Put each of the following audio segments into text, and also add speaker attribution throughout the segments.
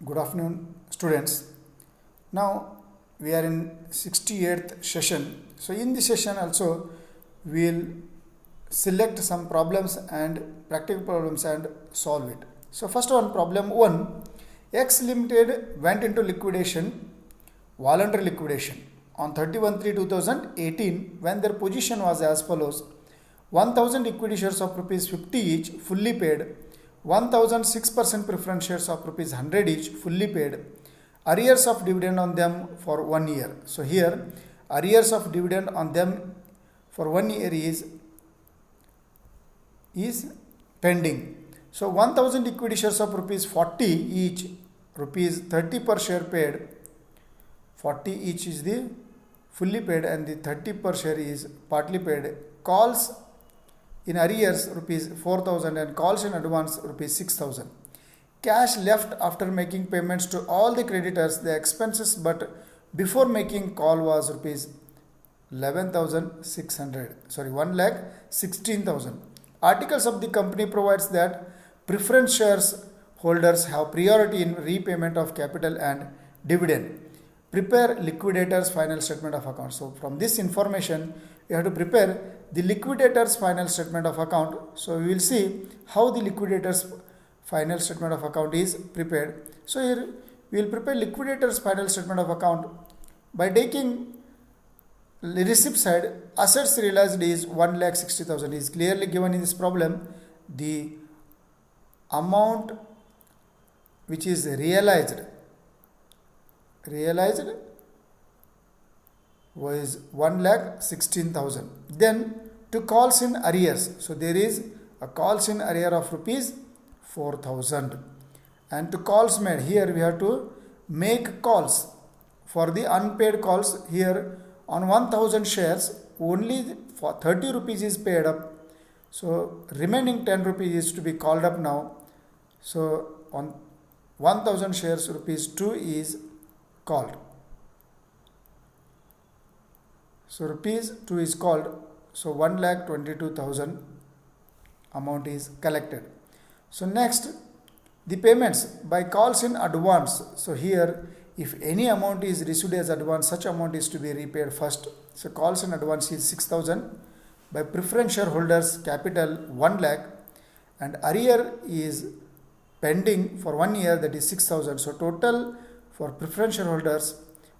Speaker 1: Good afternoon, students. Now we are in 68th session. So in this session also we will select some problems and practical problems and solve it. So first one, problem 1. X Limited went into liquidation, voluntary liquidation on 31/3/2018 when their position was as follows: 1000 equity shares of rupees 50 each fully paid, 1006% preference shares of rupees 100 each fully paid, arrears of dividend on them for 1 year. So here arrears of dividend on them for 1 year is pending. So 1000 equity shares of rupees 40 each, rupees 30 per share paid, 40 each is the fully paid and the 30 per share is partly paid. Calls in arrears rupees 4000 and calls in advance rupees 6000. Cash left after making payments to all the creditors, the expenses but before making call was rupees 1,16,000. Articles of the company provides that preference shares holders have priority in repayment of capital and dividend. Prepare liquidator's final statement of account. So from this information you have to prepare the liquidator's final statement of account. So we will see how the liquidator's final statement of account is prepared. So here we will prepare liquidator's final statement of account by taking the receipt side. Assets realized is 1,60,000 is clearly given in this problem. The amount which is realized was 1,16,000. Then to calls in arrears, so there is a calls in arrear of rupees 4,000, and to calls made, here we have to make calls for the unpaid calls. Here on 1000 shares only for 30 rupees is paid up, so remaining 10 rupees is to be called up now. So on 1000 shares rupees 2 is called. So rupees 2 is called. So 1,22,000 amount is collected. So next, the payments by calls in advance. So here if any amount is received as advance, such amount is to be repaid first. So calls in advance is 6,000. By preference shareholders capital 1 lakh and arrear is pending for 1 year, that is 6,000. So total for preference shareholders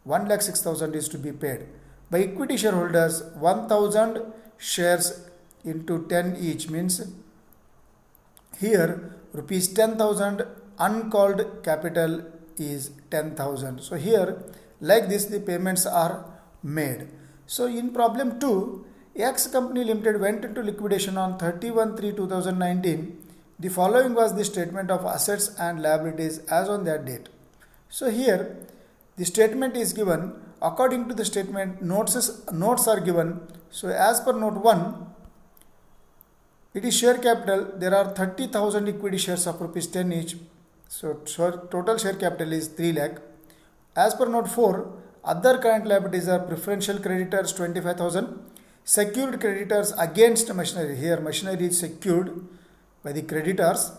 Speaker 1: 1,06,000 is to be paid. By equity shareholders 1000 shares into 10 each means here rupees 10,000, uncalled capital is 10,000. So here like this the payments are made. So in problem 2, X Company Limited went into liquidation on 31/3/2019. The following was the statement of assets and liabilities as on that date. So here the statement is given. According to the statement, notes are given. So as per note 1, it is share capital. There are 30,000 equity shares of rupees 10 each. So total share capital is 3 lakh. As per note 4, other current liabilities are preferential creditors 25,000, secured creditors against machinery. Here machinery is secured by the creditors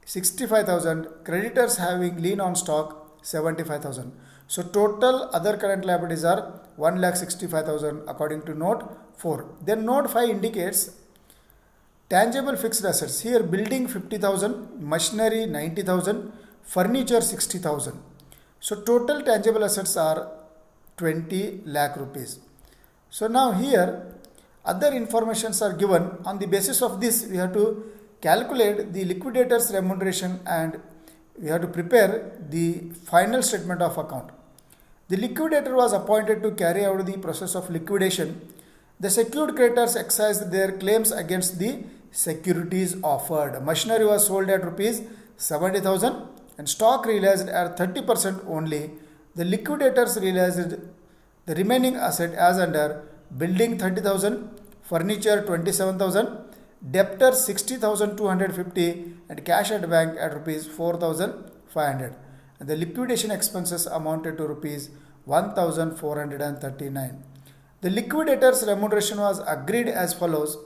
Speaker 1: 65,000, creditors having lien on stock 75,000. So total other current liabilities are 1,65,000 according to note 4. Then note 5 indicates tangible fixed assets. Here building 50,000, machinery 90,000, furniture 60,000. So total tangible assets are 20 lakh rupees. So now here other informations are given. On the basis of this we have to calculate the liquidator's remuneration and we have to prepare the final statement of account. The liquidator was appointed to carry out the process of liquidation. The secured creditors exercised their claims against the securities offered. Machinery was sold at rupees 70,000 and stock realized at 30% only. The liquidators realized the remaining asset as under: building 30,000, furniture 27,000, debtors 60,250 and cash at bank at rupees 4,500. And the liquidation expenses amounted to rupees 1,439. The liquidator's remuneration was agreed as follows: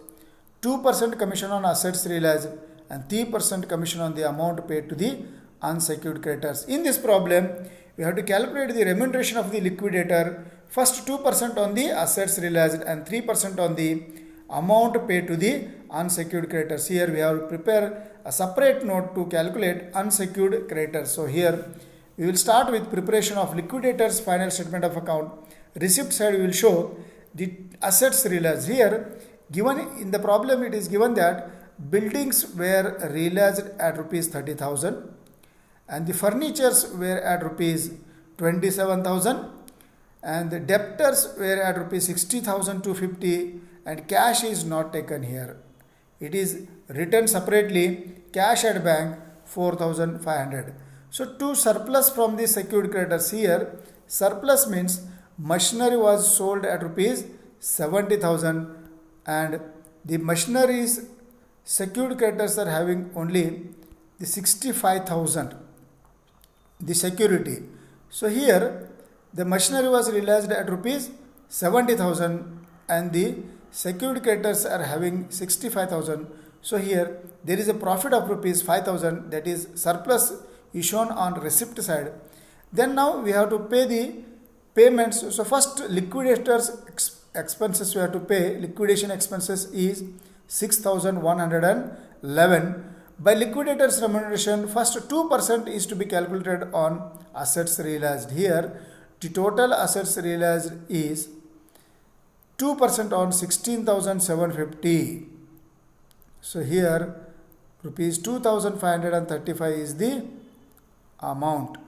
Speaker 1: 2% commission on assets realized and 3% commission on the amount paid to the unsecured creditors. In this problem, we have to calculate the remuneration of the liquidator. First 2% on the assets realized and 3% on the amount paid to the unsecured creditors. Here we have to prepare a separate note to calculate unsecured creditors. So here we will start with preparation of liquidator's final statement of account. Receipt side we will show the assets realized. Here given in the problem, it is given that buildings were realized at rupees 30,000 and the furnitures were at rupees 27,000 and the debtors were at rupees 60,250 and cash is not taken here. It is written separately, cash at bank 4,500. So to surplus from the secured creditors, here surplus means machinery was sold at rupees 70,000 and the machinery's secured creditors are having only the 65,000, the security. So here the machinery was realized at rupees 70,000 and the secured creditors are having 65,000. So here there is a profit of rupees 5,000, that is surplus is shown on receipt side. Then now we have to pay the payments. So first liquidators expenses we have to pay. Liquidation expenses is 6,111. By liquidators remuneration, first 2% is to be calculated on assets realized. Here the total assets realized is 2% on 16,750. So here rupees 2,535 is the amount.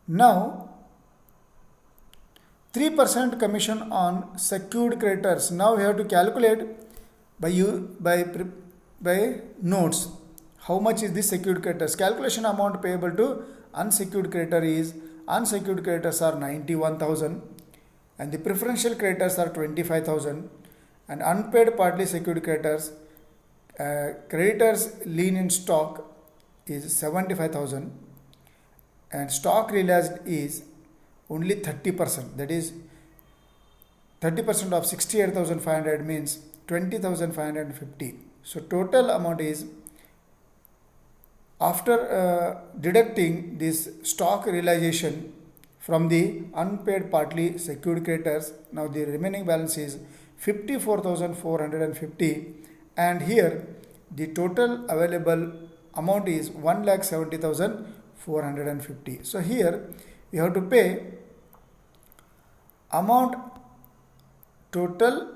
Speaker 1: Now 3% commission on secured creditors. Now we have to calculate by notes how much is the secured creditors. Calculation amount payable to unsecured creditor is, unsecured creditors are 91,000 and the preferential creditors are 25,000 and unpaid partly secured creditors, creditors lien in stock is 75,000 and stock realized is only 30%, that is 30% of 68,500 means 20,550. So total amount is, after deducting this stock realization from the unpaid partly secured creditors, now the remaining balance is 54,450 and here the total available amount is 1,70,450. So here we have to pay total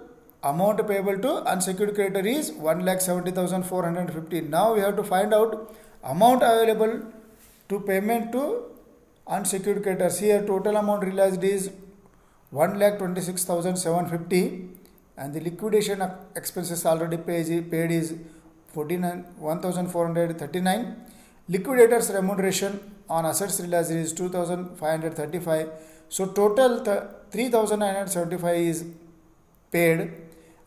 Speaker 1: amount payable to unsecured creditor is 1,70,450. Now we have to find out amount available to payment to unsecured creditors. Here total amount realized is 1,26,750 and the liquidation expenses already paid is 1,439. Liquidators remuneration on assets realized is 2,535. So total 3,975 is paid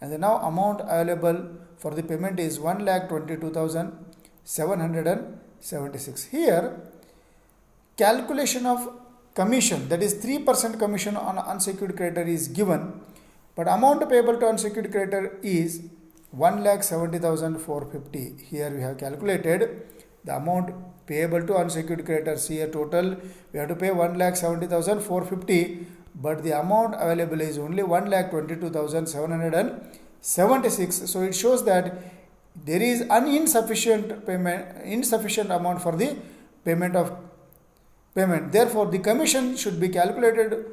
Speaker 1: and the now amount available for the payment is 1,22,776. Here calculation of commission, that is 3% commission on unsecured creditor is given, but amount payable to unsecured creditor is 1,70,450. Here we have calculated the amount payable to unsecured creditors. Here total we have to pay 1,70,450, but the amount available is only 1,22,776. So it shows that there is insufficient amount for the payment. Therefore the commission should be calculated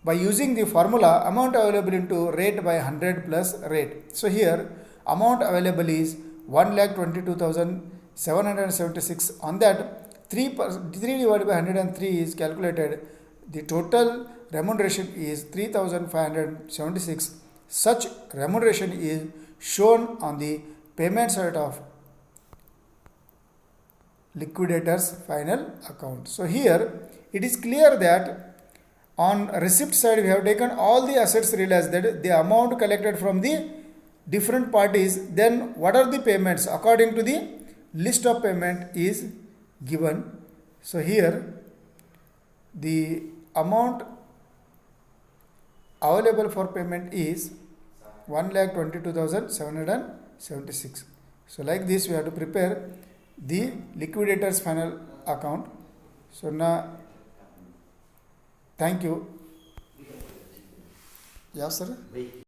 Speaker 1: by using the formula amount available into rate by 100 plus rate. So here amount available is 1,22,776. On that 3 divided by 103 is calculated. The total remuneration is 3,576. Such remuneration is shown on the payment side of liquidator's final account. So here it is clear that on receipt side we have taken all the assets realized, that the amount collected from the different parties, then what are the payments according to the list of payment is given. So here the amount available for payment is 1,22,776. So like this we have to prepare the liquidator's final account. So now, thank you. Yeah, sir.